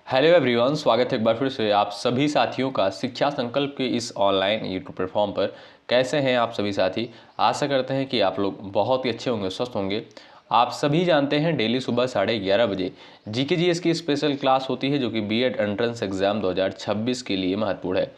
Hello everyone, स्वागत है एक बार फिर से आप सभी साथियों का शिक्षा संकल्प के इस ऑनलाइन यूट्यूब प्लेटफॉर्म पर। कैसे हैं आप सभी साथी? आशा करते हैं कि आप लोग बहुत ही अच्छे होंगे, स्वस्थ होंगे। आप सभी जानते हैं डेली सुबह 11:30 बजे जीके जीएस की स्पेशल क्लास होती है जो कि बीएड एंट्रेंस एग्जाम 2026 के लिए महत्वपूर्ण है।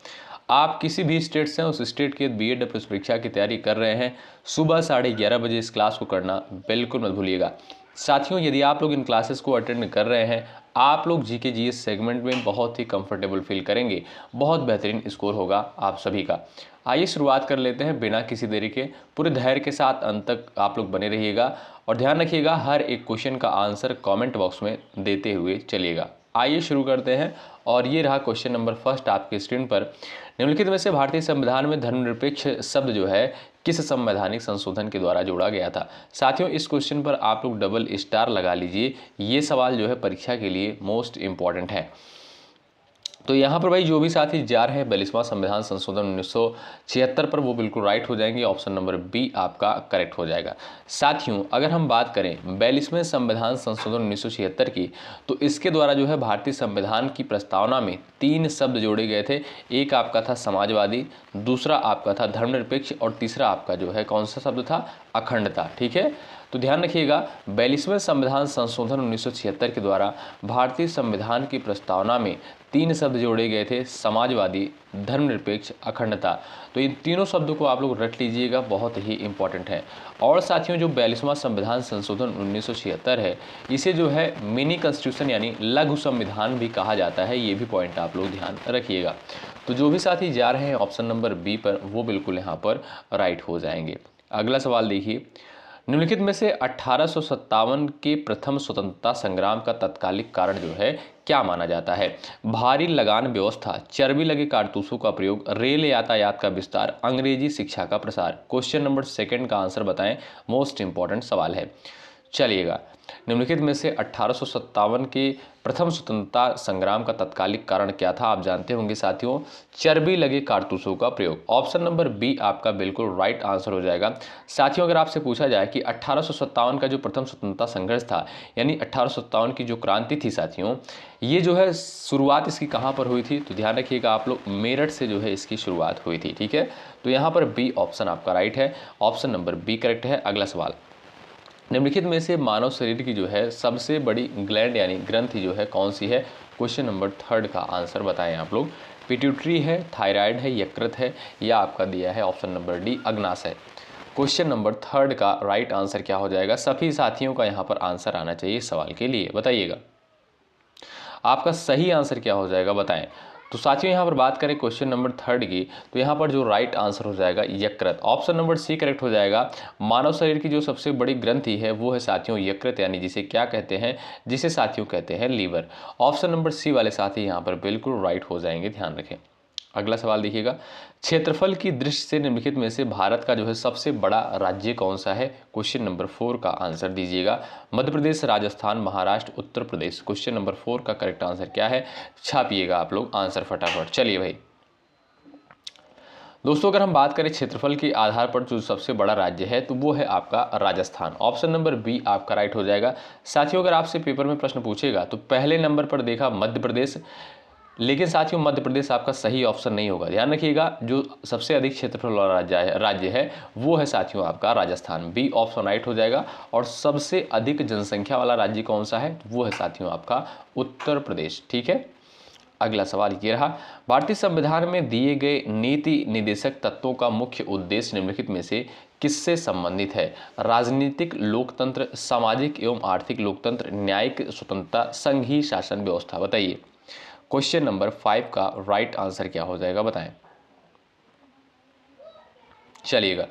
आप किसी भी स्टेट से उस स्टेट के बीएड प्रवेश परीक्षा की तैयारी कर रहे हैं, सुबह 11:30 बजे इस क्लास को करना बिल्कुल मत भूलिएगा। साथियों, यदि आप लोग इन क्लासेस को अटेंड कर रहे हैं, आप लोग जीके जीएस सेगमेंट में बहुत ही कंफर्टेबल फील करेंगे। बहुत बेहतरीन स्कोर होगा आप सभी का। आइए शुरुआत कर लेते हैं बिना किसी देरी के। पूरे धैर्य के साथ अंत तक आप लोग बने रहिएगा और ध्यान रखिएगा हर एक क्वेश्चन का आंसर कमेंट बॉक्स में देते हुए चलिएगा। आइए शुरू करते हैं और ये रहा क्वेश्चन नंबर फर्स्ट आपके स्क्रीन पर। निम्नलिखित में से भारतीय संविधान में धर्मनिरपेक्ष शब्द जो है किस संवैधानिक संशोधन के द्वारा जोड़ा गया था? साथियों, इस क्वेश्चन पर आप लोग डबल स्टार लगा लीजिए। ये सवाल जो है परीक्षा के लिए मोस्ट इंपॉर्टेंट है। तो यहाँ पर भाई जो भी साथी जा रहे हैं 42वां संविधान संशोधन 1976 पर, वो बिल्कुल राइट हो जाएंगे। ऑप्शन नंबर बी आपका करेक्ट हो जाएगा। साथियों, अगर हम बात करें 42वें संविधान संशोधन 1976 की, तो इसके द्वारा जो है भारतीय संविधान की प्रस्तावना में 3 शब्द जोड़े गए थे। एक आपका था समाजवादी, दूसरा आपका था धर्मनिरपेक्ष और तीसरा आपका जो है कौन सा शब्द था? अखंडता। ठीक है, तो ध्यान रखिएगा 42वें संविधान संशोधन 1976 के द्वारा भारतीय संविधान की प्रस्तावना में 3 शब्द जोड़े गए थे, समाजवादी, धर्मनिरपेक्ष, अखंडता। तो इन तीनों शब्दों को आप लोग रट लीजिएगा, बहुत ही इंपॉर्टेंट है। और साथियों, जो 42वां संविधान संशोधन 1976 है, इसे जो है मिनी कॉन्स्टिट्यूशन यानी लघु संविधान भी कहा जाता है। ये भी पॉइंट आप लोग ध्यान रखिएगा। तो जो भी साथी जा रहे हैं ऑप्शन नंबर बी पर, वो बिल्कुल यहाँ पर राइट हो जाएंगे। अगला सवाल देखिए, निम्नलिखित में से 1857 के प्रथम स्वतंत्रता संग्राम का तत्कालिक कारण जो है क्या माना जाता है? भारी लगान व्यवस्था, चर्बी लगे कारतूसों का प्रयोग, रेल यातायात का विस्तार, अंग्रेजी शिक्षा का प्रसार। क्वेश्चन नंबर सेकंड का आंसर बताएं, मोस्ट इंपॉर्टेंट सवाल है। चलिएगा, निम्नलिखित में से 1857 के प्रथम स्वतंत्रता संग्राम का तत्कालिक कारण क्या था? आप जानते होंगे साथियों, चर्बी लगे कारतूसों का प्रयोग। ऑप्शन नंबर बी आपका बिल्कुल राइट आंसर हो जाएगा। साथियों, अगर आपसे पूछा जाए कि 1857 का जो प्रथम स्वतंत्रता संघर्ष था, यानी 1857 की जो क्रांति थी साथियों, ये जो है शुरुआत इसकी कहाँ पर हुई थी? तो ध्यान रखिएगा आप लोग, मेरठ से जो है इसकी शुरुआत हुई थी। ठीक है, तो यहाँ पर बी ऑप्शन आपका राइट है। ऑप्शन नंबर बी करेक्ट है। अगला सवाल, निम्नलिखित में से मानव शरीर की जो है सबसे बड़ी ग्लैंड यानी ग्रंथि जो है कौन सी है? क्वेश्चन नंबर थर्ड का आंसर बताएं आप लोग। पिट्यूटरी है, थायराइड है, यकृत है, या आपका दिया है ऑप्शन नंबर डी अग्नाशय। क्वेश्चन नंबर थर्ड का राइट आंसर क्या हो जाएगा? सभी साथियों का यहाँ पर आंसर आना चाहिए इस सवाल के लिए। बताइएगा आपका सही आंसर क्या हो जाएगा, बताएं। तो साथियों, यहाँ पर बात करें क्वेश्चन नंबर थर्ड की, तो यहाँ पर जो राइट आंसर हो जाएगा यकृत। ऑप्शन नंबर सी करेक्ट हो जाएगा। मानव शरीर की जो सबसे बड़ी ग्रंथि है वो है साथियों यकृत, यानी जिसे क्या कहते हैं? जिसे साथियों कहते हैं लीवर। ऑप्शन नंबर सी वाले साथी यहाँ पर बिल्कुल राइट हो जाएंगे, ध्यान रखें। अगला सवाल देखिएगा, क्षेत्रफल की दृष्टि से निम्नलिखित में से भारत का जो है सबसे बड़ा राज्य कौन सा है? क्वेश्चन नंबर 4 का आंसर दीजिएगा। मध्य प्रदेश, राजस्थान, महाराष्ट्र, उत्तर प्रदेश। क्वेश्चन नंबर 4 का करेक्ट आंसर क्या है? छापिएगा आप लोग आंसर फटाफट। चलिए भाई दोस्तों, अगर हम बात करें क्षेत्रफल के आधार पर जो सबसे बड़ा राज्य है, तो वो है आपका राजस्थान। ऑप्शन नंबर बी आपका राइट हो जाएगा। साथियों, अगर आपसे पेपर में प्रश्न पूछेगा तो पहले नंबर पर देखा मध्य प्रदेश, लेकिन साथियों मध्य प्रदेश आपका सही ऑप्शन नहीं होगा। ध्यान रखिएगा, जो सबसे अधिक क्षेत्रफल वाला राज्य है वो है साथियों आपका राजस्थान। बी ऑप्शन राइट हो जाएगा। और सबसे अधिक जनसंख्या वाला राज्य कौन सा है? वो है साथियों आपका उत्तर प्रदेश। ठीक है, अगला सवाल ये रहा, भारतीय संविधान में दिए गए नीति निर्देशक तत्वों का मुख्य उद्देश्य निम्नलिखित में से किससे संबंधित है? राजनीतिक लोकतंत्र, सामाजिक एवं आर्थिक लोकतंत्र, न्यायिक स्वतंत्रता, संघीय शासन व्यवस्था। बताइए क्वेश्चन नंबर 5 का राइट आंसर क्या हो जाएगा, बताएं। चलिएगा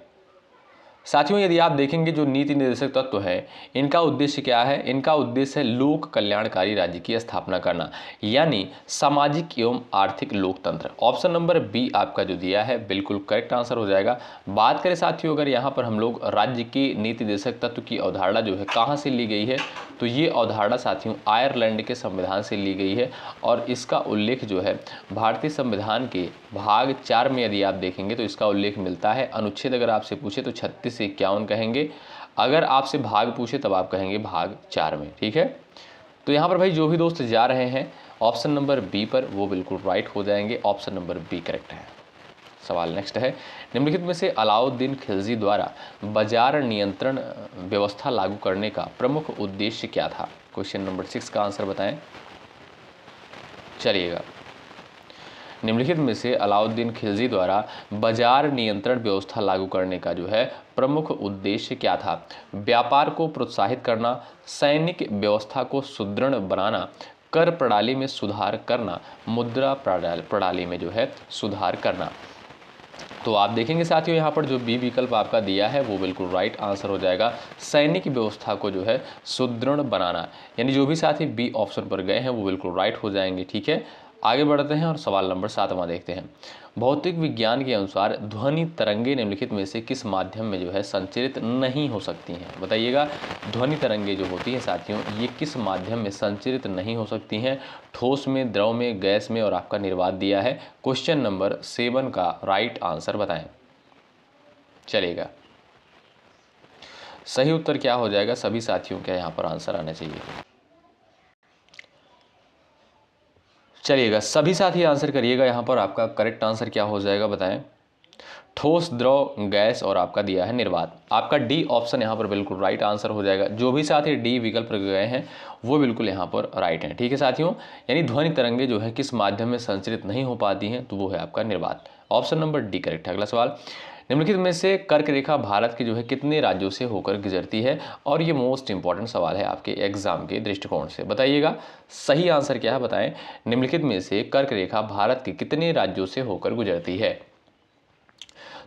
साथियों, यदि आप देखेंगे जो नीति निर्देशक तत्व है, इनका उद्देश्य क्या है? इनका उद्देश्य है लोक कल्याणकारी राज्य की स्थापना करना, यानी सामाजिक एवं आर्थिक लोकतंत्र। ऑप्शन नंबर बी आपका जो दिया है बिल्कुल करेक्ट आंसर हो जाएगा। बात करें साथियों, अगर यहाँ पर हम लोग राज्य के नीति निर्देशक तत्व की अवधारणा जो है कहाँ से ली गई है, तो ये अवधारणा साथियों आयरलैंड के संविधान से ली गई है। और इसका उल्लेख जो है भारतीय संविधान के भाग 4 में यदि आप देखेंगे तो इसका उल्लेख मिलता है। अनुच्छेद अगर आपसे पूछे तो 36 से 51 कहेंगे, अगर आपसे भाग पूछे तब आप कहेंगे भाग 4 में। ठीक है, तो यहाँ पर भाई जो भी दोस्त जा रहे हैं ऑप्शन नंबर बी पर वो बिल्कुल राइट हो जाएंगे। ऑप्शन नंबर बी करेक्ट है। सवाल नेक्स्ट है, निम्नलिखित में से अलाउद्दीन खिलजी द्वारा बाजार नियंत्रण व्यवस्था लागू करने का प्रमुख उद्देश्य क्या था? क्वेश्चन नंबर 6 का आंसर बताएं। चलिएगा, निम्नलिखित में से अलाउद्दीन खिलजी द्वारा बाजार नियंत्रण व्यवस्था लागू करने का जो है प्रमुख उद्देश्य क्या था? व्यापार को प्रोत्साहित करना, सैनिक व्यवस्था को सुदृढ़ बनाना, कर प्रणाली में सुधार करना, मुद्रा प्रणाली में जो है सुधार करना। तो आप देखेंगे साथियों यहाँ पर जो बी विकल्प आपका दिया है वो बिल्कुल राइट आंसर हो जाएगा। सैनिक व्यवस्था को जो है सुदृढ़ बनाना, यानी जो भी साथी बी ऑप्शन पर गए हैं वो बिल्कुल राइट हो जाएंगे। ठीक है, आगे बढ़ते हैं और सवाल नंबर 7वां देखते हैं। भौतिक विज्ञान के अनुसार ध्वनि तरंगे निम्नलिखित में से किस माध्यम में जो है संचरित नहीं हो सकती हैं? बताइएगा, ध्वनि तरंगे जो होती हैं साथियों ये किस माध्यम में संचरित नहीं हो सकती हैं? ठोस में, द्रव में, गैस में और आपका निर्वात दिया है। क्वेश्चन नंबर 7 का राइट आंसर बताएं। चलेगा, सही उत्तर क्या हो जाएगा? सभी साथियों का यहाँ पर आंसर आना चाहिए। चलिएगा, सभी साथी आंसर करिएगा। यहाँ पर आपका करेक्ट आंसर क्या हो जाएगा बताएं। ठोस, द्रव, गैस और आपका दिया है निर्वात। आपका डी ऑप्शन यहाँ पर बिल्कुल राइट आंसर हो जाएगा। जो भी साथी डी विकल्प पर गए हैं वो बिल्कुल यहाँ पर राइट हैं। ठीक है साथियों, यानी ध्वनि तरंगे जो है किस माध्यम में संचरित नहीं हो पाती हैं, तो वो है आपका निर्वात। ऑप्शन नंबर डी करेक्ट है। अगला सवाल, निम्नलिखित में से कर्क रेखा भारत के जो है कितने राज्यों से होकर गुजरती है? और ये मोस्ट इंपॉर्टेंट सवाल है आपके एग्जाम के दृष्टिकोण से। बताइएगा, सही आंसर क्या है बताएं। निम्नलिखित में से कर्क रेखा भारत के कितने राज्यों से होकर गुजरती है?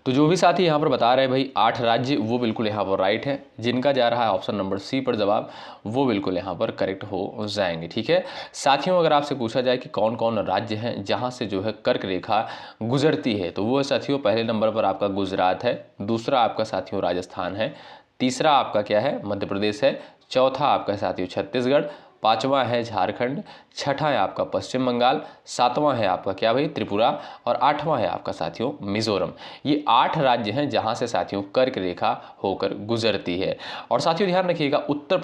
तो जो भी साथी यहाँ पर बता रहे हैं भाई 8 राज्य, वो बिल्कुल यहाँ पर राइट है। जिनका जा रहा है ऑप्शन नंबर सी पर जवाब, वो बिल्कुल यहाँ पर करेक्ट हो जाएंगे। ठीक है साथियों, अगर आपसे पूछा जाए कि कौन कौन राज्य हैं जहाँ से जो है कर्क रेखा गुजरती है, तो वो साथियों पहले नंबर पर आपका गुजरात है, दूसरा आपका साथियों राजस्थान है, तीसरा आपका क्या है मध्य प्रदेश है, चौथा आपका साथियों छत्तीसगढ़, पांचवा है झारखंड, छठा है आपका पश्चिम बंगाल, सातवां है आपका क्या भाई त्रिपुरा और आठवां है आपका साथियों मिजोरम। ये 8 राज्य हैं जहां से साथियों कर्क रेखा होकर गुजरती है। और साथियों ध्यान रखिएगा उत्तर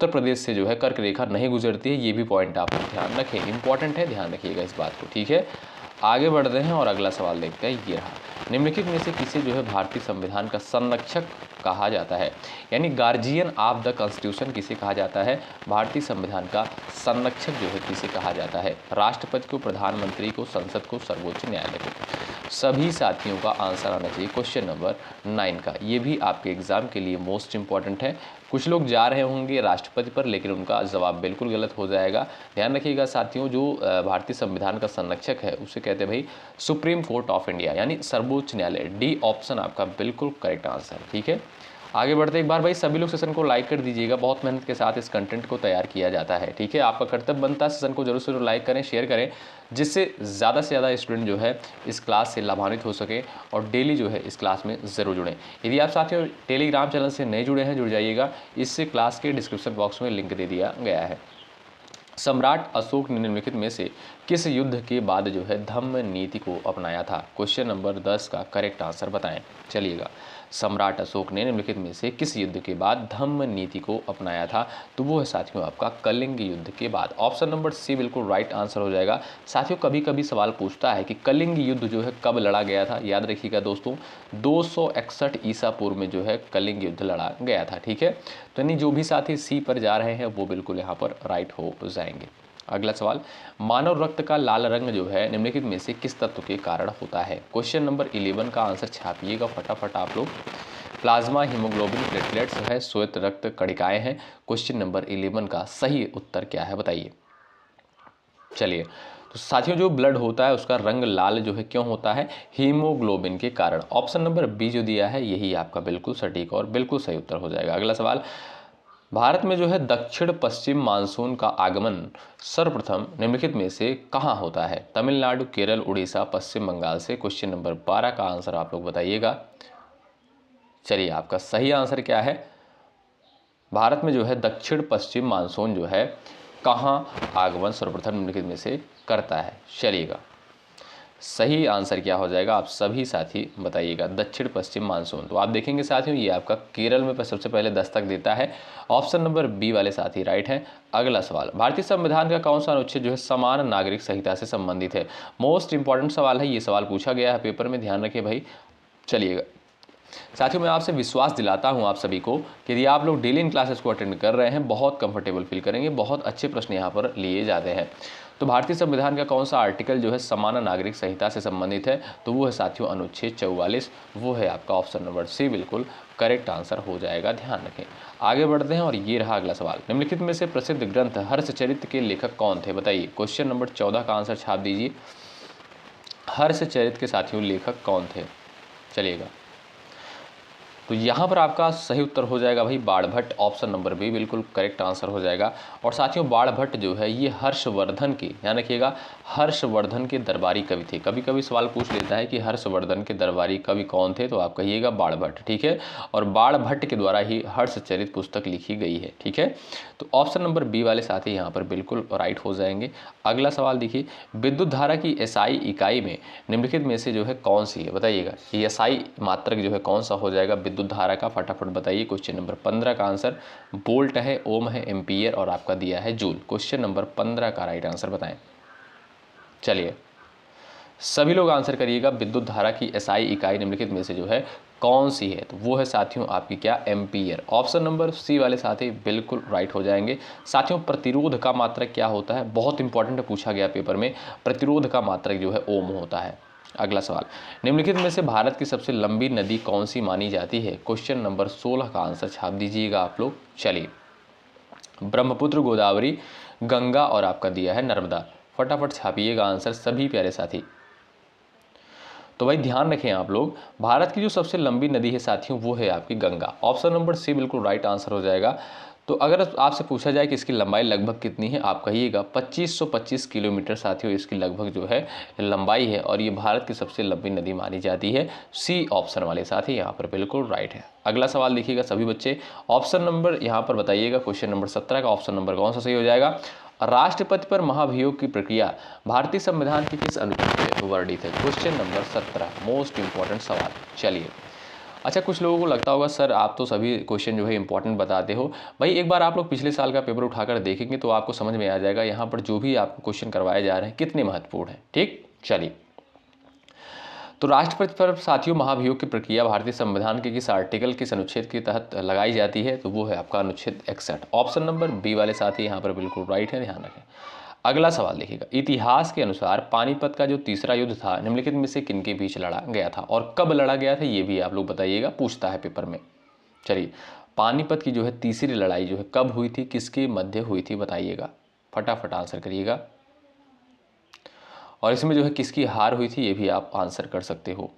प्रदेश से जो है कर्क रेखा नहीं गुजरती है, ये भी पॉइंट आप ध्यान रखें, इंपॉर्टेंट है, ध्यान रखिएगा इस बात को। ठीक है, आगे बढ़ते हैं और अगला सवाल देखते हैं। ये रहा, निम्नलिखित में से किसे जो है भारतीय संविधान का संरक्षक कहा जाता है? यानी गार्जियन ऑफ द कॉन्स्टिट्यूशन किसे कहा जाता है? भारतीय संविधान का संरक्षक जो है किसे कहा जाता है? राष्ट्रपति को, प्रधानमंत्री को, संसद को, सर्वोच्च न्यायालय को? सभी साथियों का आंसर आना चाहिए क्वेश्चन नंबर 9 का। ये भी आपके एग्जाम के लिए मोस्ट इंपॉर्टेंट है। कुछ लोग जा रहे होंगे राष्ट्रपति पर, लेकिन उनका जवाब बिल्कुल गलत हो जाएगा। ध्यान रखिएगा साथियों, जो भारतीय संविधान का संरक्षक है उसे कहते हैं भाई सुप्रीम कोर्ट ऑफ इंडिया, यानी सर्वोच्च न्यायालय। डी ऑप्शन आपका बिल्कुल करेक्ट आंसर। ठीक है, आगे बढ़ते एक बार भाई सभी लोग सेशन को लाइक कर दीजिएगा। बहुत मेहनत के साथ इस कंटेंट को तैयार किया जाता है। ठीक है, आपका कर्तव्य बनता है सेशन को जरूर से जरूर लाइक करें, शेयर करें, जिससे ज़्यादा से ज़्यादा स्टूडेंट जो है इस क्लास से लाभान्वित हो सके और डेली जो है इस क्लास में ज़रूर जुड़ें। यदि आप साथियों टेलीग्राम चैनल से नए जुड़े हैं, जुड़ जाइएगा, इससे क्लास के डिस्क्रिप्शन बॉक्स में लिंक दे दिया गया है। सम्राट अशोक ने निम्नलिखित में से किस युद्ध के बाद जो है धम्म नीति को अपनाया था? क्वेश्चन नंबर 10 का करेक्ट आंसर बताएं। चलिएगा, सम्राट अशोक ने निम्नलिखित में से किस युद्ध के बाद धम्म नीति को अपनाया था? तो वो है साथियों आपका कलिंग युद्ध के बाद। ऑप्शन नंबर सी बिल्कुल राइट आंसर हो जाएगा। साथियों कभी कभी सवाल पूछता है कि कलिंग युद्ध जो है कब लड़ा गया था? याद रखिएगा दोस्तों, 261 ईसा पूर्व में जो है कलिंग युद्ध लड़ा गया था। ठीक है, तो यानी जो भी साथी सी पर जा रहे हैं वो बिल्कुल यहाँ पर राइट हो जाएंगे। अगला सवाल, मानव रक्त का लाल रंग जो है निम्नलिखित में से किस तत्व के कारण होता है? क्वेश्चन नंबर 11 का आंसर छापिएगा फटाफट आप लोग। प्लाज्मा, हीमोग्लोबिन, प्लेटलेट्स है, श्वेत रक्त कणिकाएं हैं। क्वेश्चन नंबर 11 का सही उत्तर क्या है बताइए। चलिए, तो साथियों जो ब्लड होता है उसका रंग लाल जो है क्यों होता है? हीमोग्लोबिन के कारण। ऑप्शन नंबर बी जो दिया है यही आपका बिल्कुल सटीक और बिल्कुल सही उत्तर हो जाएगा। अगला सवाल, भारत में जो है दक्षिण पश्चिम मानसून का आगमन सर्वप्रथम निम्नलिखित में से कहाँ होता है? तमिलनाडु, केरल, उड़ीसा, पश्चिम बंगाल से। क्वेश्चन नंबर 12 का आंसर आप लोग बताइएगा। चलिए, आपका सही आंसर क्या है? भारत में जो है दक्षिण पश्चिम मानसून जो है कहाँ आगमन सर्वप्रथम निम्नलिखित में से करता है? चलिएगा, सही आंसर क्या हो जाएगा, आप सभी साथी बताइएगा। दक्षिण पश्चिम मानसून। तो आप देखेंगे साथियों ये आपका केरल में सबसे पहले दस्तक देता है। ऑप्शन नंबर बी वाले साथी राइट है। अगला सवाल, भारतीय संविधान का कौन सा अनुच्छेद जो है समान नागरिक संहिता से संबंधित है। मोस्ट इंपॉर्टेंट सवाल है, ये सवाल पूछा गया है पेपर में, ध्यान रखिए भाई। चलिएगा साथियों, मैं आपसे विश्वास दिलाता हूं आप सभी को कि यदि आप लोग डेली इन क्लासेस को अटेंड कर रहे हैं बहुत कंफर्टेबल फील करेंगे, बहुत अच्छे प्रश्न यहां पर लिए जाते हैं। तो भारतीय संविधान का कौन सा आर्टिकल जो है समान नागरिक संहिता से संबंधित है, तो वो है साथियों अनुच्छेद 44। वो है आपका ऑप्शन नंबर सी बिल्कुल करेक्ट आंसर हो जाएगा, ध्यान रखें। आगे बढ़ते हैं और ये रहा अगला सवाल, निम्नलिखित में से प्रसिद्ध ग्रंथ हर्षचरित के लेखक कौन थे, बताइए। क्वेश्चन नंबर 14 का आंसर छाप दीजिए। हर्षचरित के साथियों लेखक कौन थे, चलिएगा। तो यहाँ पर आपका सही उत्तर हो जाएगा भाई बाणभट्ट, ऑप्शन नंबर बी बिल्कुल करेक्ट आंसर हो जाएगा। और साथियों बाणभट्ट जो है ये हर्षवर्धन के, ध्यान रखिएगा, हर्षवर्धन के दरबारी कवि थे। कभी कभी सवाल पूछ लेता है कि हर्षवर्धन के दरबारी कवि कौन थे, तो आप कहिएगा बाणभट्ट, ठीक है। और बाणभट्ट के द्वारा ही हर्षचरित पुस्तक लिखी गई है, ठीक है। तो ऑप्शन नंबर बी वाले साथी यहाँ पर बिल्कुल राइट हो जाएंगे। अगला सवाल देखिए, विद्युत धारा की एसआई इकाई में निम्नलिखित में से जो है कौन सी है, बताइएगा। ये एसआई मात्रक जो है कौन सा हो जाएगा विद्युत धारा का, फटाफट बताइए। क्वेश्चन नंबर 15 का आंसर वोल्ट है, ओम है, एम्पियर और आपका दिया है जूल। क्वेश्चन नंबर 15 का राइट आंसर बताएं। चलिए सभी लोग आंसर करिएगा, विद्युत धारा की एसआई इकाई निम्नलिखित में से जो है कौन सी है, तो वो है साथियों आपकी क्या, एम्पियर। ऑप्शन नंबर सी वाले साथी बिल्कुल राइट हो जाएंगे। साथियों प्रतिरोध का मात्रक क्या होता है, बहुत इंपॉर्टेंट पूछा गया पेपर में, प्रतिरोध का मात्रक जो है ओम होता है। अगला सवाल, निम्नलिखित में से भारत की सबसे लंबी नदी कौन सी मानी जाती है। क्वेश्चन नंबर 16 का आंसर छाप दीजिएगा आप लोग। चलिए ब्रह्मपुत्र, गोदावरी, गंगा और आपका दिया है नर्मदा। फटाफट छापिएगा आंसर सभी प्यारे साथी। तो भाई ध्यान रखें आप लोग, भारत की जो सबसे लंबी नदी है साथियों वो है आपकी गंगा। ऑप्शन नंबर सी बिल्कुल राइट आंसर हो जाएगा। तो अगर आपसे पूछा जाए कि इसकी लंबाई लगभग कितनी है, आप कहिएगा 2525 किलोमीटर साथियों इसकी लगभग जो है लंबाई है, और ये भारत की सबसे लंबी नदी मानी जाती है। सी ऑप्शन वाले साथी यहाँ पर बिल्कुल राइट है। अगला सवाल देखिएगा सभी बच्चे, ऑप्शन नंबर यहाँ पर बताइएगा। क्वेश्चन नंबर 17 का ऑप्शन नंबर कौन सा सही हो जाएगा। राष्ट्रपति पर महाभियोग की प्रक्रिया भारतीय संविधान के किस अनुच्छेद में वर्णित है। क्वेश्चन नंबर 17 मोस्ट इंपॉर्टेंट सवाल। चलिए अच्छा, कुछ लोगों को लगता होगा सर आप तो सभी क्वेश्चन जो है इंपॉर्टेंट बताते हो। भाई एक बार आप लोग पिछले साल का पेपर उठाकर देखेंगे तो आपको समझ में आ जाएगा यहाँ पर जो भी आपको क्वेश्चन करवाए जा रहे हैं कितने महत्वपूर्ण हैं, ठीक। चलिए तो राष्ट्रपति पर साथियों महाभियोग की प्रक्रिया भारतीय संविधान के किस आर्टिकल, किस अनुच्छेद के तहत लगाई जाती है, तो वो है आपका अनुच्छेद 61। ऑप्शन नंबर बी वाले साथी यहाँ पर बिल्कुल राइट है, ध्यान रखें। अगला सवाल देखिएगा, इतिहास के अनुसार पानीपत का जो तीसरा युद्ध था निम्नलिखित में से किनके बीच लड़ा गया था और कब लड़ा गया था, ये भी आप लोग बताइएगा, पूछता है पेपर में। चलिए पानीपत की जो है तीसरी लड़ाई जो है कब हुई थी, किसके मध्य हुई थी, बताइएगा। फटाफट आंसर करिएगा। और इसमें जो है किसकी हार हुई थी ये भी आप आंसर कर सकते हो।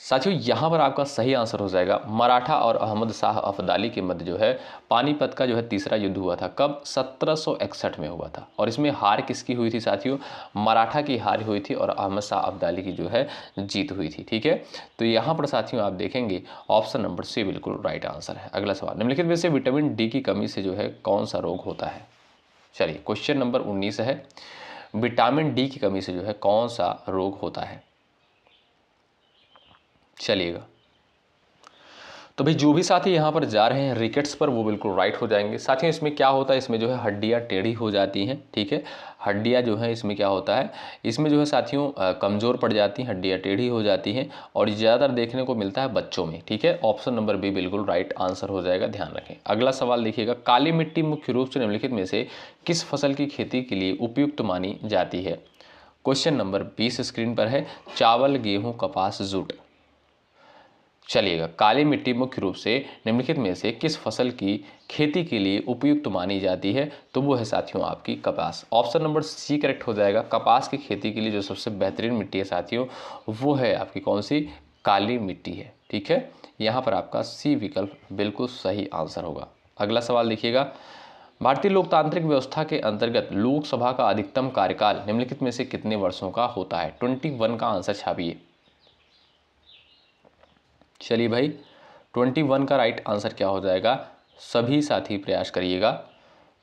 साथियों यहाँ पर आपका सही आंसर हो जाएगा मराठा और अहमद शाह अब्दाली के मध्य जो है पानीपत का जो है तीसरा युद्ध हुआ था। कब, 1761 में हुआ था। और इसमें हार किसकी हुई थी साथियों, मराठा की हार हुई थी और अहमद शाह अब्दाली की जो है जीत हुई थी, ठीक है। तो यहाँ पर साथियों आप देखेंगे ऑप्शन नंबर सी बिल्कुल राइट आंसर है। अगला सवाल, निम्नलिखित में से विटामिन डी की कमी से जो है कौन सा रोग होता है। चलिए क्वेश्चन नंबर 19 है, विटामिन डी की कमी से जो है कौन सा रोग होता है। चलिएगा तो भाई जो भी साथी यहाँ पर जा रहे हैं रिकेट्स पर वो बिल्कुल राइट हो जाएंगे। साथियों इसमें क्या होता है, इसमें जो है हड्डियाँ टेढ़ी हो जाती हैं, ठीक है। हड्डियाँ जो है इसमें क्या होता है, इसमें जो है साथियों कमज़ोर पड़ जाती हैं, हड्डियाँ टेढ़ी हो जाती हैं और ज़्यादातर देखने को मिलता है बच्चों में, ठीक है। ऑप्शन नंबर बी बिल्कुल राइट आंसर हो जाएगा, ध्यान रखें। अगला सवाल देखिएगा, काली मिट्टी मुख्य रूप से निम्नलिखित में से किस फसल की खेती के लिए उपयुक्त मानी जाती है। क्वेश्चन नंबर 20 स्क्रीन पर है, चावल, गेहूँ, कपास, जूट। चलिएगा काली मिट्टी मुख्य रूप से निम्नलिखित में से किस फसल की खेती के लिए उपयुक्त मानी जाती है, तो वो है साथियों आपकी कपास। ऑप्शन नंबर सी करेक्ट हो जाएगा। कपास की खेती के लिए जो सबसे बेहतरीन मिट्टी है साथियों वो है आपकी कौन सी, काली मिट्टी है, ठीक है। यहाँ पर आपका सी विकल्प बिल्कुल सही आंसर होगा। अगला सवाल देखिएगा, भारतीय लोकतांत्रिक व्यवस्था के अंतर्गत लोकसभा का अधिकतम कार्यकाल निम्नलिखित में से कितने वर्षों का होता है। 21 का आंसर छापिए। चलिए भाई 21 का राइट आंसर क्या हो जाएगा, सभी साथी प्रयास करिएगा।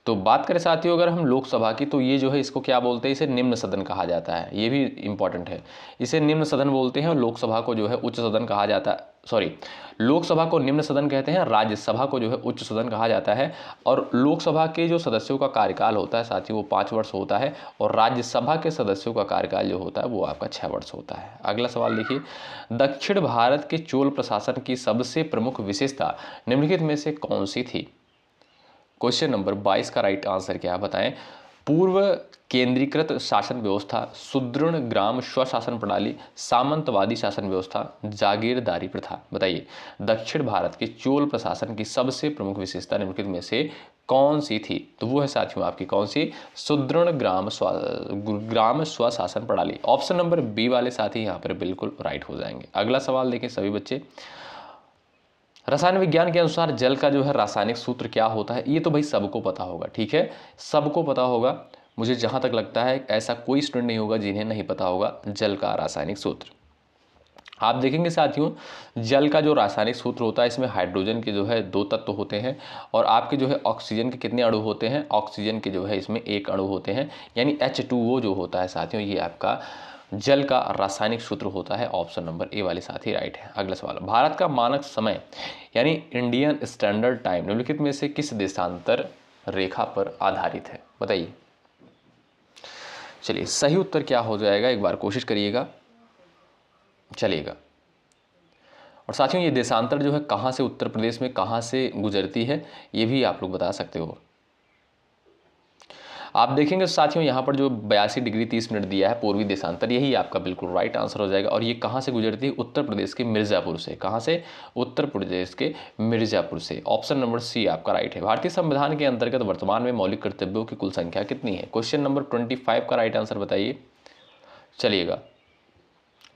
तो बात करें साथियों अगर हम लोकसभा की, तो ये जो है इसको क्या बोलते हैं, इसे निम्न सदन कहा जाता है, ये भी इंपॉर्टेंट है। इसे निम्न सदन बोलते हैं और लोकसभा को जो है उच्च सदन कहा जाता है। सॉरी, लोकसभा को निम्न सदन कहते हैं, राज्यसभा को जो है उच्च सदन कहा जाता है। और लोकसभा के जो सदस्यों का कार्यकाल होता है साथियों वो 5 वर्ष होता है, और राज्यसभा के सदस्यों का कार्यकाल जो होता है वो आपका 6 वर्ष होता है। अगला सवाल देखिए, दक्षिण भारत के चोल प्रशासन की सबसे प्रमुख विशेषता निम्नलिखित में से कौन सी थी? क्वेश्चन नंबर 22 का राइट आंसर क्या है बताएं? पूर्व केंद्रीकृत शासन व्यवस्था, सुदृढ़ ग्राम स्वशासन प्रणाली, सामंतवादी शासन व्यवस्था, जागीरदारी प्रथा। बताइए, दक्षिण भारत के चोल प्रशासन की सबसे प्रमुख विशेषता निम्नलिखित में से कौन सी थी? तो वो है साथियों आपकी कौन सी? सुदृढ़ ग्राम स्वशासन प्रणाली। ऑप्शन नंबर बी वाले साथी यहाँ पर बिल्कुल राइट हो जाएंगे। अगला सवाल देखें सभी बच्चे, रसायन विज्ञान के अनुसार जल का जो है रासायनिक सूत्र क्या होता है? ये तो भाई सबको पता होगा, ठीक है, सबको पता होगा। मुझे जहां तक लगता है ऐसा कोई स्टूडेंट नहीं होगा जिन्हें नहीं पता होगा जल का रासायनिक सूत्र। आप देखेंगे साथियों, जल का जो रासायनिक सूत्र होता है इसमें हाइड्रोजन के जो है 2 तत्व होते हैं, और आपके जो है ऑक्सीजन के कितने अणु होते हैं? ऑक्सीजन के जो है इसमें 1 अणु होते हैं, यानी H2O जो होता है साथियों ये आपका जल का रासायनिक सूत्र होता है। ऑप्शन नंबर ए वाले साथी राइट है। अगला सवाल, भारत का मानक समय यानी इंडियन स्टैंडर्ड टाइम निम्नलिखित में से किस देशांतर रेखा पर आधारित है? बताइए। चलिए सही उत्तर क्या हो जाएगा एक बार कोशिश करिएगा, चलिएगा। और साथियों ये देशांतर जो है कहाँ से, उत्तर प्रदेश में कहाँ से गुजरती है ये भी आप लोग बता सकते हो। आप देखेंगे साथियों यहाँ पर जो 82 डिग्री 30 मिनट दिया है पूर्वी देशांतर, यही आपका बिल्कुल राइट आंसर हो जाएगा। और ये कहाँ से गुजरती है? उत्तर प्रदेश के मिर्ज़ापुर से। कहाँ से? उत्तर प्रदेश के मिर्ज़ापुर से। ऑप्शन नंबर सी आपका राइट है। भारतीय संविधान के अंतर्गत वर्तमान में मौलिक कर्तव्यों की कुल संख्या कितनी है? क्वेश्चन नंबर 25 का राइट आंसर बताइए। चलिएगा,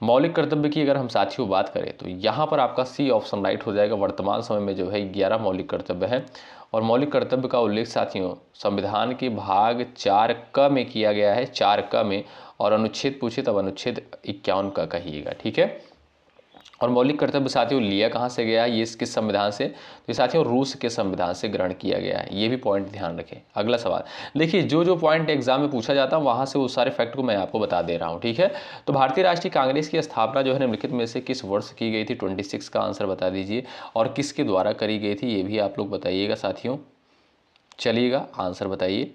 मौलिक कर्तव्य की अगर हम साथियों बात करें तो यहाँ पर आपका सी ऑप्शन राइट हो जाएगा। वर्तमान समय में जो है 11 मौलिक कर्तव्य हैं, और मौलिक कर्तव्य का उल्लेख साथियों संविधान के भाग 4 क में किया गया है, 4 क में। और अनुच्छेद पूछे तब अनुच्छेद 51 का कहिएगा, ठीक है। और मौलिक कर्तव्य साथियों लिया कहाँ से गया है? ये किस संविधान से? तो साथियों रूस के संविधान से ग्रहण किया गया है, ये भी पॉइंट ध्यान रखें। अगला सवाल देखिए, जो पॉइंट एग्जाम में पूछा जाता है वहाँ से वो सारे फैक्ट को मैं आपको बता दे रहा हूँ, ठीक है। तो भारतीय राष्ट्रीय कांग्रेस की स्थापना जो है निम्नलिखित में से किस वर्ष की गई थी? 26 का आंसर बता दीजिए। और किसके द्वारा करी गई थी ये भी आप लोग बताइएगा साथियों। चलिएगा आंसर बताइए।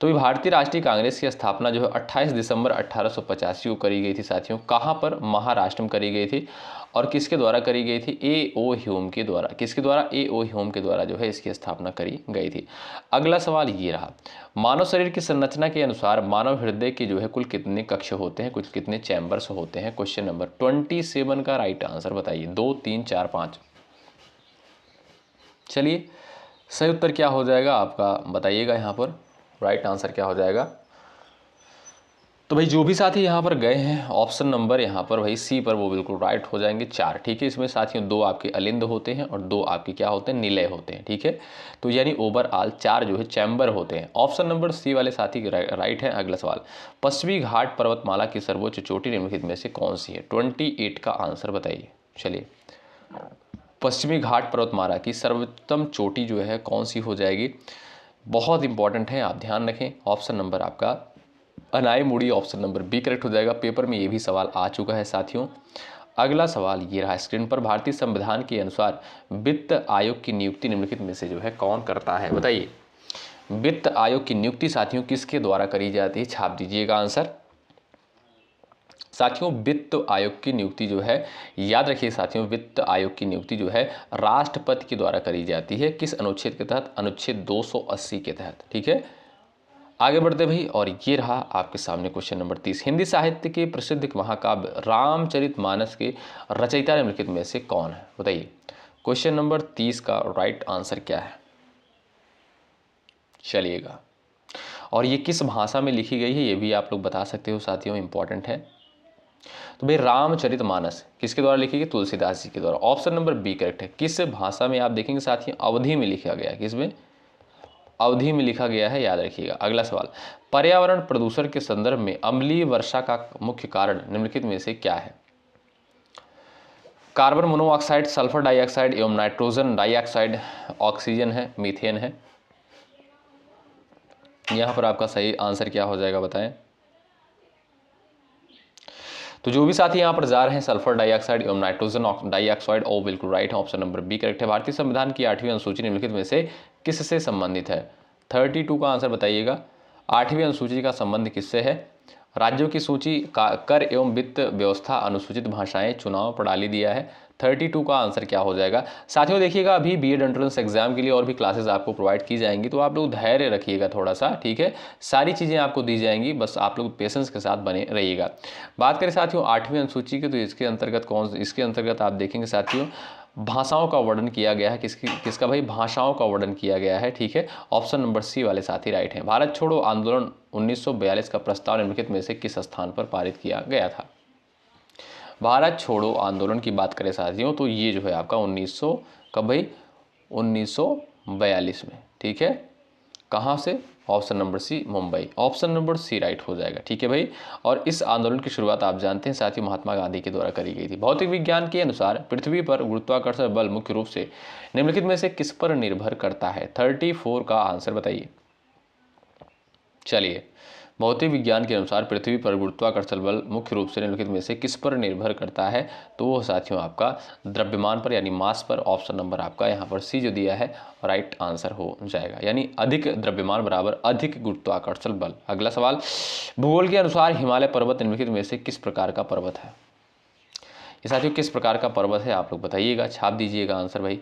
तो ये भारतीय राष्ट्रीय कांग्रेस की स्थापना जो है 28 दिसंबर 1885 को करी गई थी साथियों। कहाँ पर? महाराष्ट्र में करी गई थी। और किसके द्वारा करी गई थी? A.O. ह्यूम के द्वारा। किसके द्वारा? A.O. ह्यूम के द्वारा जो है इसकी स्थापना करी गई थी। अगला सवाल ये रहा, मानव शरीर की संरचना के अनुसार मानव हृदय के जो है कुल कितने कक्ष होते हैं, कुल कितने चैम्बर्स होते हैं? क्वेश्चन नंबर 27 का राइट आंसर बताइए। 2, 3, 4, 5। चलिए सही उत्तर क्या हो जाएगा आपका बताइएगा, यहाँ पर राइट आंसर क्या हो जाएगा? तो भाई जो भी साथी यहाँ पर गए हैं ऑप्शन नंबर यहाँ पर भाई सी पर, वो बिल्कुल राइट हो जाएंगे। 4, ठीक है। इसमें साथियों 2 आपके अलिंद होते हैं और 2 आपके क्या होते हैं? निलय होते हैं, ठीक है। तो यानी ओवरऑल 4 जो है चैम्बर होते हैं। ऑप्शन नंबर सी वाले साथी राइट है। अगला सवाल, पश्चिमी घाट पर्वतमाला की सर्वोच्च चोटी निम्नलिखित में से कौन सी है? 28 का आंसर बताइए। चलिए, पश्चिमी घाट पर्वतमाला की सर्वोत्तम चोटी जो है कौन सी हो जाएगी? बहुत इंपॉर्टेंट है, आप ध्यान रखें। ऑप्शन नंबर आपका Anamudi, option number B correct हो जाएगा। पेपर में ये भी सवाल आ चुका है साथियों। अगला सवाल ये रहा स्क्रीन पर, भारतीय संविधान के अनुसार वित्त आयोग की नियुक्ति निम्नलिखित में से जो है कौन करता है? बताइए, वित्त आयोग की नियुक्ति साथियों किसके द्वारा करी जाती है? छाप दीजिएगा आंसर। साथियों वित्त आयोग की नियुक्ति जो है, याद रखिए साथियों, वित्त आयोग की नियुक्ति जो है राष्ट्रपति के द्वारा करी जाती है। किस अनुच्छेद के तहत? अनुच्छेद 280 के तहत, ठीक है। आगे बढ़ते भाई, और ये रहा आपके सामने क्वेश्चन नंबर 30, हिंदी साहित्य के प्रसिद्ध महाकाव्य रामचरितमानस के रचयिता निम्नलिखित में से कौन है? बताइए। क्वेश्चन नंबर 30 का राइट आंसर क्या है? चलिएगा, और ये किस भाषा में लिखी गई है ये भी आप लोग बता सकते हो साथियों, इंपॉर्टेंट है। तो भाई रामचरितमानस किसके द्वारा लिखी गई? तुलसीदास जी के द्वारा। ऑप्शन नंबर बी करेक्ट है। किस भाषा में? आप देखेंगे साथियों अवधि में लिखा गया है। किसमें? अवधि में लिखा गया है, याद रखिएगा। अगला सवाल, पर्यावरण प्रदूषण के संदर्भ में अम्लीय वर्षा का मुख्य कारण निम्नलिखित में से क्या है? कार्बन मोनोऑक्साइड, सल्फर डाइऑक्साइड एवं नाइट्रोजन डाइऑक्साइड, ऑक्सीजन है, मीथेन है। यहाँ पर आपका सही आंसर क्या हो जाएगा बताएं। तो जो भी साथी यहाँ पर जा रहे हैं सल्फर डाइऑक्साइड एवं नाइट्रोजन डाइऑक्साइड, ओ बिल्कुल राइट है, ऑप्शन नंबर बी करेक्ट है। भारतीय संविधान की 8वीं अनुसूची निम्नलिखित में से किससे संबंधित है? 32 का आंसर बताइएगा। 8वीं अनुसूची का संबंध किससे है? राज्यों की सूची, कर एवं वित्त व्यवस्था, अनुसूचित भाषाएं, चुनाव प्रणाली दिया है। 32 का आंसर क्या हो जाएगा? साथियों देखिएगा, अभी बीएड एंट्रेंस एग्जाम के लिए और भी क्लासेस आपको प्रोवाइड की जाएंगी, तो आप लोग धैर्य रखिएगा थोड़ा सा, ठीक है। सारी चीज़ें आपको दी जाएंगी, बस आप लोग पेशेंस के साथ बने रहिएगा। बात करें साथियों 8वीं अनुसूची की, तो इसके अंतर्गत आप देखेंगे साथियों भाषाओं का वर्णन किया गया है। किसका भाई? भाषाओं का वर्णन किया गया है, ठीक है। ऑप्शन नंबर सी वाले साथी राइट हैं। भारत छोड़ो आंदोलन 1942 का प्रस्ताव निम्नलिखित में से किस स्थान पर पारित किया गया था? भारत छोड़ो आंदोलन की बात करें साथियों, तो ये जो है आपका 1942 में, ठीक है। कहाँ से? Option number C, Mumbai. Option number C right हो जाएगा, ठीक है भाई। और इस आंदोलन की शुरुआत आप जानते हैं साथियों महात्मा गांधी के द्वारा करी गई थी। भौतिक विज्ञान के अनुसार पृथ्वी पर गुरुत्वाकर्षण बल मुख्य रूप से निम्नलिखित में से किस पर निर्भर करता है? 34 का आंसर बताइए। चलिए, भौतिक विज्ञान के अनुसार पृथ्वी पर गुरुत्वाकर्षण बल मुख्य रूप से निम्नलिखित में से किस पर निर्भर करता है? तो वो साथियों आपका द्रव्यमान पर यानी मास पर। ऑप्शन नंबर आपका यहाँ पर सी जो दिया है राइट आंसर हो जाएगा, यानी अधिक द्रव्यमान बराबर अधिक गुरुत्वाकर्षण बल। अगला सवाल, भूगोल के अनुसार हिमालय पर्वत निम्नलिखित में से किस प्रकार का पर्वत है? ये साथियों किस प्रकार का पर्वत है आप लोग बताइएगा, छाप दीजिएगा आंसर भाई।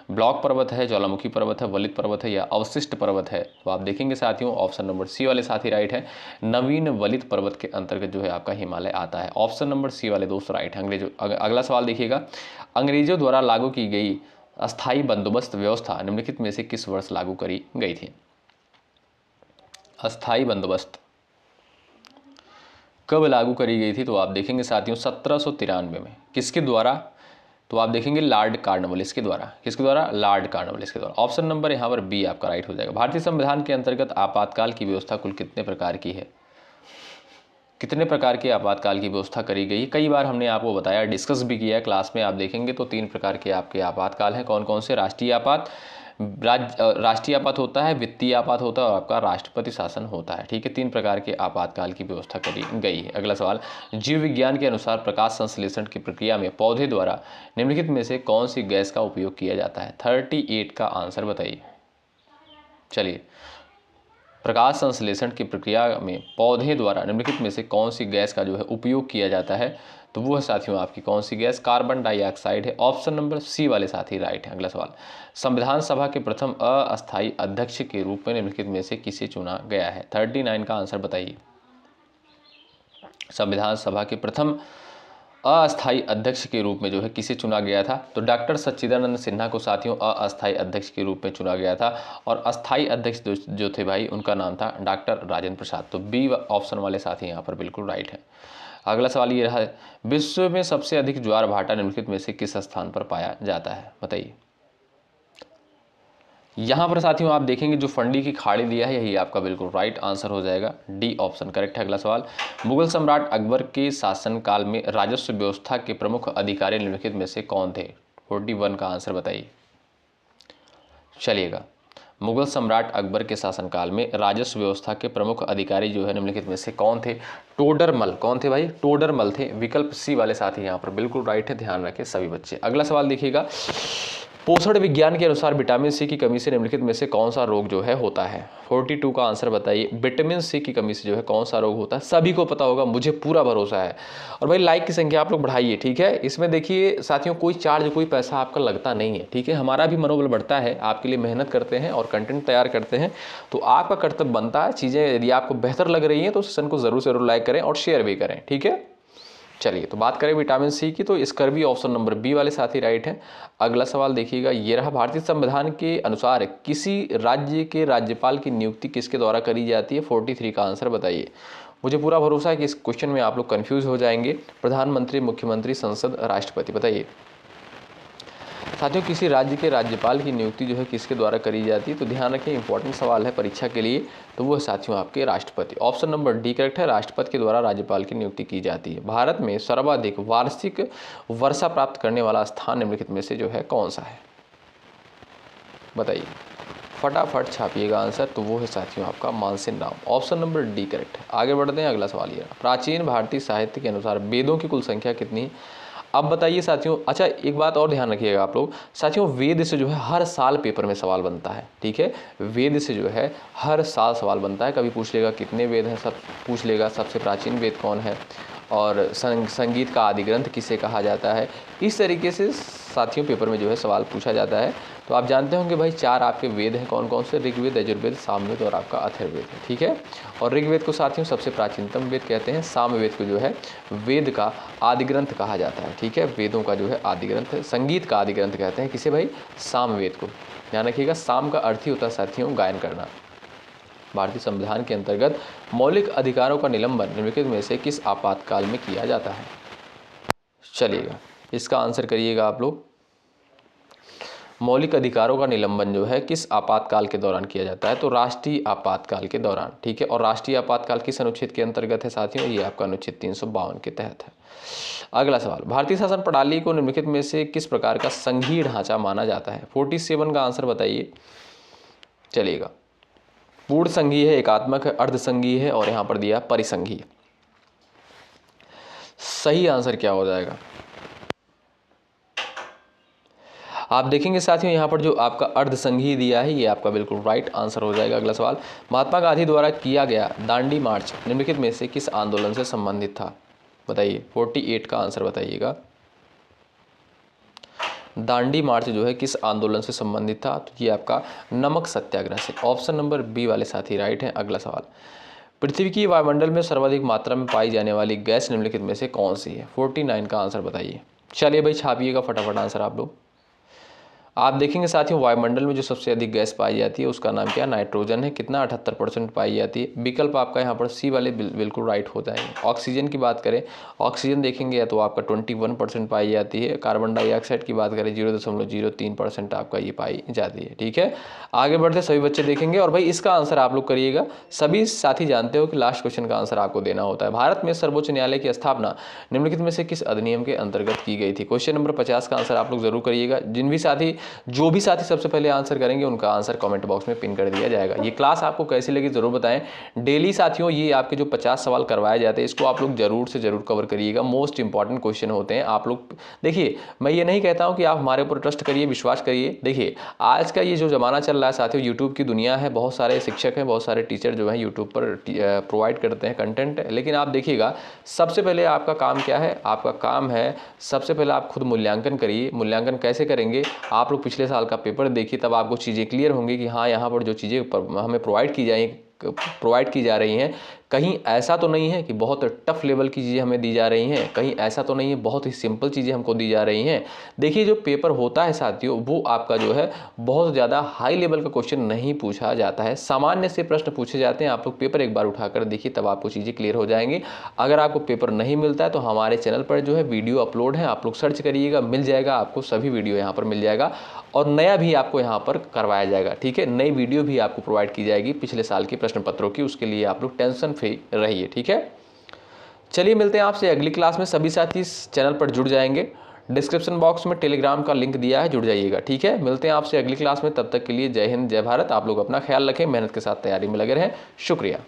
ब्लॉक पर्वत है, ज्वालामुखी पर्वत है, वलित पर्वत है या अवशिष्ट पर्वत है? तो आप देखेंगे साथियों ऑप्शन नंबर सी वाले साथी राइट है। नवीन वलित पर्वत के अंतर्गत जो है आपका हिमालय आता है। ऑप्शन नंबर सी वाले दोस्त राइट है। अगला सवाल देखिएगा, अंग्रेजों द्वारा लागू की गई अस्थायी बंदोबस्त व्यवस्था निम्नलिखित में से किस वर्ष लागू करी गई थी? अस्थायी बंदोबस्त कब लागू करी गई थी? तो आप देखेंगे साथियों 1793 में। किसके द्वारा? तो आप देखेंगे लॉर्ड कॉर्नवालिस के द्वारा। किसके द्वारा? लॉर्ड कॉर्नवालिस के द्वारा। ऑप्शन नंबर यहाँ पर बी आपका राइट हो जाएगा। भारतीय संविधान के अंतर्गत आपातकाल की व्यवस्था कुल कितने प्रकार की है? कितने प्रकार की आपातकाल की व्यवस्था करी गई? कई बार हमने आपको बताया, डिस्कस भी किया है क्लास में। आप देखेंगे तो 3 प्रकार के आपके आपातकाल हैं। कौन कौन से? राष्ट्रीय आपात, राष्ट्रीय आपात होता है, वित्तीय आपात होता है और आपका राष्ट्रपति शासन होता है, ठीक है। 3 प्रकार के आपातकाल की व्यवस्था करी गई है। अगला सवाल, जीव विज्ञान के अनुसार प्रकाश संश्लेषण की प्रक्रिया में पौधे द्वारा निम्नलिखित में से कौन सी गैस का उपयोग किया जाता है? 38 का आंसर बताइए। चलिए, प्रकाश संश्लेषण की प्रक्रिया में पौधे द्वारा निम्नलिखित में से कौन सी गैस का जो है उपयोग किया जाता है? तो वो है साथियों आपकी कौन सी गैस? कार्बन डाइऑक्साइड है। ऑप्शन नंबर सी वाले साथी राइट है। अगला सवाल, संविधान सभा के प्रथम अस्थायी अध्यक्ष के रूप में निम्नलिखित में से किसे चुना गया है? 39 का आंसर बताइए। संविधान सभा के प्रथम अस्थायी अध्यक्ष के रूप में जो है किसे चुना गया था? तो डॉक्टर सच्चिदानंद सिन्हा को साथियों अस्थायी अध्यक्ष के रूप में चुना गया था। और अस्थायी अध्यक्ष जो थे भाई उनका नाम था डॉक्टर राजेंद्र प्रसाद। तो बी ऑप्शन वाले साथी यहाँ पर बिल्कुल राइट है। अगला सवाल ये रहा है, विश्व में सबसे अधिक ज्वार भाटा निम्नलिखित में से किस स्थान पर पाया जाता है? बताइए। यहाँ पर साथियों आप देखेंगे जो फंडी की खाड़ी दिया है यही आपका बिल्कुल राइट आंसर हो जाएगा, डी ऑप्शन करेक्ट है। अगला सवाल, मुगल सम्राट अकबर के शासनकाल में राजस्व व्यवस्था के प्रमुख अधिकारी निम्नलिखित में से कौन थे? 41 का आंसर बताइए। चलिएगा, मुगल सम्राट अकबर के शासनकाल में राजस्व व्यवस्था के प्रमुख अधिकारी जो है निम्नलिखित में से कौन थे? टोडरमल। कौन थे भाई? टोडरमल थे। विकल्प सी वाले साथी यहाँ पर बिल्कुल राइट है, ध्यान रखें सभी बच्चे। अगला सवाल देखिएगा, पोषण विज्ञान के अनुसार विटामिन सी की कमी से निम्नलिखित में से कौन सा रोग जो है होता है? 42 का आंसर बताइए। विटामिन सी की कमी से जो है कौन सा रोग होता है? सभी को पता होगा, मुझे पूरा भरोसा है। और भाई लाइक की संख्या आप लोग बढ़ाइए, ठीक है। इसमें देखिए साथियों कोई चार्ज कोई पैसा आपका लगता नहीं है, ठीक है। हमारा भी मनोबल बढ़ता है, आपके लिए मेहनत करते हैं और कंटेंट तैयार करते हैं, तो आपका कर्तव्य बनता है चीज़ें यदि आपको बेहतर लग रही हैं तो सेशन को ज़रूर लाइक करें और शेयर भी करें, ठीक है। चलिए, तो बात करें विटामिन सी की, तो इसका भी ऑप्शन नंबर बी वाले साथी राइट है। अगला सवाल देखिएगा, ये रहा, भारतीय संविधान के अनुसार किसी राज्य के राज्यपाल की नियुक्ति किसके द्वारा करी जाती है? 43 का आंसर बताइए। मुझे पूरा भरोसा है कि इस क्वेश्चन में आप लोग कंफ्यूज हो जाएंगे। प्रधानमंत्री, मुख्यमंत्री, संसद, राष्ट्रपति, बताइए। साथियों किसी राज्य के राज्यपाल की नियुक्ति जो है किसके द्वारा करी जाती है? तो ध्यान रखें, इंपॉर्टेंट सवाल है परीक्षा के लिए, तो वो साथियों आपके राष्ट्रपति। ऑप्शन नंबर डी करेक्ट है, राष्ट्रपति के द्वारा राज्यपाल की नियुक्ति की जाती है। भारत में सर्वाधिक वार्षिक वर्षा प्राप्त करने वाला स्थान निम्नलिखित में से जो है कौन सा है? बताइए, फटाफट छापिएगा आंसर। तो वो है साथियों आपका मानसिन राम। ऑप्शन नंबर डी करेक्ट है। आगे बढ़ते हैं, अगला सवाल ये। प्राचीन भारतीय साहित्य के अनुसार वेदों की कुल संख्या कितनी है? अब बताइए साथियों। अच्छा, एक बात और ध्यान रखिएगा आप लोग, साथियों वेद से जो है हर साल पेपर में सवाल बनता है, ठीक है। वेद से जो है हर साल सवाल बनता है। कभी पूछ लेगा कितने वेद हैं, सब पूछ लेगा सबसे प्राचीन वेद कौन है, और संगीत का आदि ग्रंथ किसे कहा जाता है। इस तरीके से साथियों पेपर में जो है सवाल पूछा जाता है। तो आप जानते होंगे भाई 4 आपके वेद हैं, कौन कौन से? ऋग्वेद, यजुर्वेद, सामवेद और आपका अथर्ववेद है, ठीक है। और ऋग्वेद को साथियों सबसे प्राचीनतम वेद कहते हैं। सामवेद को जो है वेद का आदि ग्रंथ कहा जाता है, ठीक है। वेदों का जो है आदि ग्रंथ, संगीत का आदि ग्रंथ कहते हैं किसे भाई? सामवेद को। ध्यान रखिएगा, साम का अर्थ ही होता है साथियों गायन करना। भारतीय संविधान के अंतर्गत मौलिक अधिकारों का निलंबन निम्नलिखित में से किस आपातकाल में किया जाता है? चलिएगा, इसका आंसर करिएगा आप लोग। मौलिक अधिकारों का निलंबन जो है किस आपातकाल के दौरान किया जाता है? तो राष्ट्रीय आपातकाल के दौरान, ठीक है। और राष्ट्रीय आपातकाल किस अनुच्छेद के अंतर्गत है साथियों? ये आपका अनुच्छेद 352 के तहत है। अगला सवाल, भारतीय शासन प्रणाली को निम्नलिखित में से किस प्रकार का संघीय ढांचा माना जाता है? 47 का आंसर बताइए। चलिएगा, पूर्ण संघीय है, एकात्मक है, अर्ध संघीय है, और यहाँ पर दिया परिसंघीय। सही आंसर क्या हो जाएगा? आप देखेंगे साथियों यहाँ पर जो आपका अर्ध संघीय दिया है ये आपका बिल्कुल राइट आंसर हो जाएगा। अगला सवाल, महात्मा गांधी द्वारा किया गया दांडी मार्च निम्नलिखित में से किस आंदोलन से संबंधित था? बताइए, 48 का आंसर बताइएगा। दांडी मार्च जो है किस आंदोलन से संबंधित था? तो ये आपका नमक सत्याग्रह से। ऑप्शन नंबर बी वाले साथी राइट हैं। अगला सवाल, पृथ्वी की वायुमंडल में सर्वाधिक मात्रा में पाई जाने वाली गैस निम्नलिखित में से कौन सी है? 49 का आंसर बताइए। चलिए भाई छापिएगा फटाफट आंसर आप लोग। आप देखेंगे साथियों वायुमंडल में जो सबसे अधिक गैस पाई जाती है उसका नाम क्या? नाइट्रोजन है। कितना? 78% पाई जाती है। विकल्प आपका यहाँ पर सी वाले बिल्कुल राइट हो जाएंगे। ऑक्सीजन की बात करें, ऑक्सीजन देखेंगे तो आपका 21% पाई जाती है। कार्बन डाइऑक्साइड की बात करें 0.03% आपका ये पाई जाती है, ठीक है। आगे बढ़ते सभी बच्चे देखेंगे, और भाई इसका आंसर आप लोग करिएगा। सभी साथी जानते हो कि लास्ट क्वेश्चन का आंसर आपको देना होता है। भारत में सर्वोच्च न्यायालय की स्थापना निम्नलिखित में से किस अधिनियम के अंतर्गत की गई थी? क्वेश्चन नंबर 50 का आंसर आप लोग जरूर करिएगा। जो भी साथी सबसे पहले आंसर करेंगे उनका आंसर कमेंट बॉक्स में पिन कर दिया जाएगा। ये क्लास आपको कैसी लगी जरूर बताएं। डेली साथियों ये आपके जो 50 सवाल करवाए जाते हैं इसको आप लोग जरूर से जरूर कवर करिएगा। मोस्ट इंपॉर्टेंट क्वेश्चन होते हैं। आप लोग देखिए, मैं ये नहीं कहता हूं कि आप हमारे ऊपर ट्रस्ट करिए, विश्वास करिए। देखिए आज का ये जो जमाना चल रहा है साथियों, यूट्यूब की दुनिया है, बहुत सारे शिक्षक हैं, बहुत सारे टीचर जो हैं यूट्यूब पर प्रोवाइड करते हैं कंटेंट। लेकिन आप देखिएगा सबसे पहले आपका काम क्या है? आपका काम है सबसे पहले आप खुद मूल्यांकन करिए। मूल्यांकन कैसे करेंगे? आप लोग पिछले साल का पेपर देखिए, तब आपको चीज़ें क्लियर होंगी कि हाँ यहाँ पर जो चीज़ें हमें प्रोवाइड की जा रही हैं कहीं ऐसा तो नहीं है कि बहुत टफ लेवल की चीज़ें हमें दी जा रही हैं, कहीं ऐसा तो नहीं है बहुत ही सिंपल चीज़ें हमको दी जा रही हैं। देखिए जो पेपर होता है साथियों वो आपका जो है बहुत ज़्यादा हाई लेवल का क्वेश्चन नहीं पूछा जाता है, सामान्य से प्रश्न पूछे जाते हैं। आप लोग पेपर एक बार उठाकर देखिए तब आपको चीज़ें क्लियर हो जाएंगी। अगर आपको पेपर नहीं मिलता है तो हमारे चैनल पर जो है वीडियो अपलोड है, आप लोग सर्च करिएगा, मिल जाएगा आपको, सभी वीडियो यहाँ पर मिल जाएगा और नया भी आपको यहाँ पर करवाया जाएगा, ठीक है। नई वीडियो भी आपको प्रोवाइड की जाएगी पिछले साल के प्रश्न पत्रों की, उसके लिए आप लोग टेंशन फ्री रहिए, ठीक है। चलिए मिलते हैं आपसे अगली क्लास में। सभी साथी इस चैनल पर जुड़ जाएंगे, डिस्क्रिप्शन बॉक्स में टेलीग्राम का लिंक दिया है, जुड़ जाइएगा, ठीक है। मिलते हैं आपसे अगली क्लास में, तब तक के लिए जय हिंद जय भारत। आप लोग अपना ख्याल रखें, मेहनत के साथ तैयारी में लगे रहें। शुक्रिया।